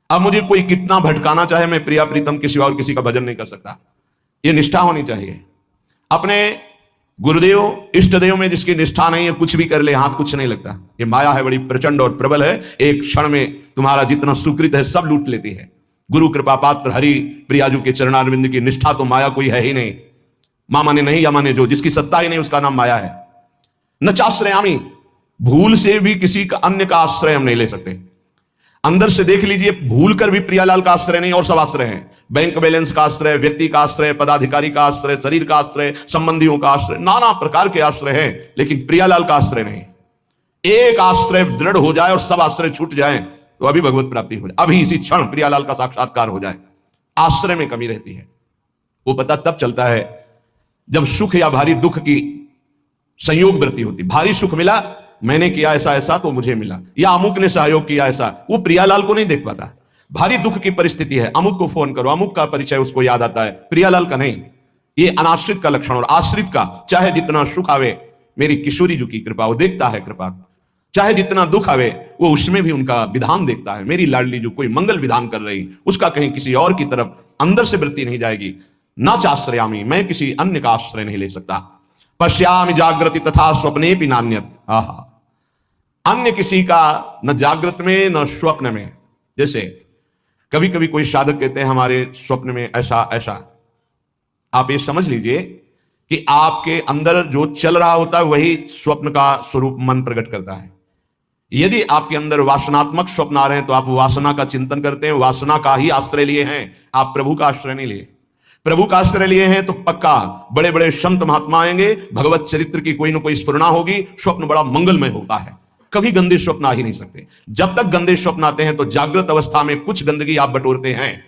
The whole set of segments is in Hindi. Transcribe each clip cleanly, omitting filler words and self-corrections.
अब मुझे कोई कितना भटकाना चाहे, मैं प्रिया प्रीतम के सिवा और किसी का भजन नहीं कर सकता। ये निष्ठा होनी चाहिए। अपने गुरुदेव इष्ट देव में जिसकी निष्ठा नहीं है, कुछ भी कर ले हाथ कुछ नहीं लगता। ये माया है, बड़ी प्रचंड और प्रबल है, एक क्षण में तुम्हारा जितना सुकृत है सब लूट लेती है। गुरु कृपा पात्र हरि प्रियाजू के चरणारविंद की निष्ठा तो माया कोई है ही नहीं। मां माने नहीं या माने जो, जिसकी सत्ता ही नहीं उसका नाम माया है। न चाश्रयामी, भूल से भी किसी का अन्य का आश्रय हम नहीं ले सकते। अंदर से देख लीजिए, भूल कर भी प्रियालाल का आश्रय नहीं और सब आश्रय हैं। बैंक बैलेंस का आश्रय, व्यक्ति का आश्रय, पदाधिकारी का आश्रय, शरीर का आश्रय, संबंधियों का आश्रय, नाना प्रकार के आश्रय हैं, लेकिन प्रियालाल का आश्रय नहीं। एक आश्रय दृढ़ हो जाए और सब आश्रय छूट जाए तो अभी भगवत प्राप्ति हो जाए, अभी इसी क्षण प्रियालाल का साक्षात्कार हो जाए। आश्रय में कमी रहती है। वो पता तब चलता है जब सुख या भारी दुख की संयोग वृत्ति होती। भारी सुख मिला, मैंने किया ऐसा ऐसा तो मुझे मिला, या अमुक ने सहयोग किया ऐसा, वो प्रियालाल को नहीं देख पाता। भारी दुख की परिस्थिति है, अमुक को फोन करो, अमुक का परिचय उसको याद आता है, प्रियालाल का नहीं। ये अनाश्रित का लक्षण। और आश्रित का चाहे जितना सुख आवे, मेरी किशोरी जी की कृपा, वो देखता है कृपा। चाहे जितना दुख आवे, वो उसमें भी उनका विधान देखता है। मेरी लाडली जो कोई मंगल विधान कर रही, उसका कहीं किसी और की तरफ अंदर से वृत्ति नहीं जाएगी। न चाश्रयामी, मैं किसी अन्य का आश्रय नहीं ले सकता। पश्यामि जागृति तथा स्वप्ने भी नान्यत। आहा, अन्य किसी का न जागृत में न स्वप्न में। जैसे कभी कभी कोई साधक कहते हैं हमारे स्वप्न में ऐसा ऐसा, आप ये समझ लीजिए कि आपके अंदर जो चल रहा होता है वही स्वप्न का स्वरूप मन प्रकट करता है। यदि आपके अंदर वासनात्मक स्वप्न आ रहे हैं तो आप वासना का चिंतन करते हैं, वासना का ही आश्रय लिए हैं, आप प्रभु का आश्रय नहीं लिए। प्रभु का आश्रय लिए हैं तो पक्का बड़े बड़े संत महात्मा आएंगे, भगवत चरित्र की कोई ना कोई स्फुरना होगी, स्वप्न बड़ा मंगलमय होता है। कभी गंदे स्वप्न आ ही नहीं सकते। जब तक गंदे स्वप्न आते हैं तो जागृत अवस्था में कुछ गंदगी आप बटोरते हैं,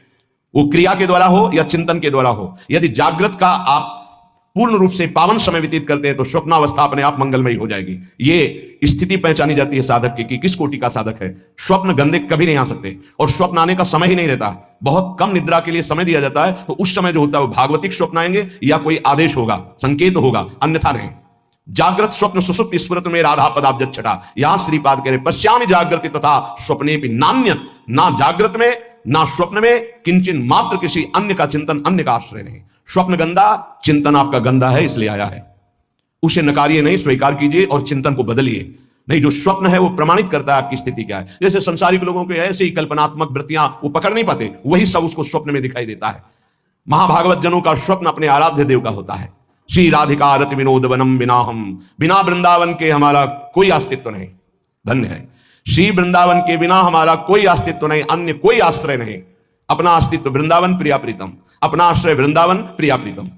वो क्रिया के द्वारा हो या चिंतन के द्वारा हो। यदि जागृत का आप पूर्ण रूप से पावन समय व्यतीत करते हैं तो स्वप्नावस्था अपने आप मंगलमयी हो जाएगी। ये स्थिति पहचानी जाती है साधक की कि किस कोटि का साधक है। स्वप्न गंदे कभी नहीं आ सकते, और स्वप्न आने का समय ही नहीं रहता। बहुत कम निद्रा के लिए समय दिया जाता है, तो उस समय जो होता है वो भागवतिक स्वप्न आएंगे या कोई आदेश होगा, संकेत होगा, अन्यथा नहीं। जागृत स्वप्न सुसुप्ति स्मृत में राधा पदाब्ज छटा। यहां श्रीपाद कह रहे पश्यामि जागृति तथा स्वप्ने भी नान्यत। ना जागृत में ना स्वप्न में किंचन मात्र किसी अन्य का चिंतन, अन्य का आश्रय नहीं। स्वप्न गंदा, चिंतन आपका गंदा है, इसलिए आया है। उसे नकारिए नहीं, स्वीकार कीजिए और चिंतन को बदलिए। नहीं, जो स्वप्न है वो प्रमाणित करता है आपकी स्थिति क्या है। जैसे संसारिक लोगों के ऐसे ही कल्पनात्मक वृत्तियां वो पकड़ नहीं पाते, वही सब उसको स्वप्न में दिखाई देता है। महाभागवत जनों का स्वप्न अपने आराध्य देव का होता है। श्री राधिका रति विनोद वनम बिना हम, बिना वृंदावन के हमारा कोई अस्तित्व नहीं। धन्य है, श्री वृंदावन के बिना हमारा कोई अस्तित्व नहीं, अन्य कोई आश्रय नहीं। अपना अस्तित्व वृंदावन प्रिया प्रीतम, अपना आश्रय वृंदावन प्रिया प्रीतम।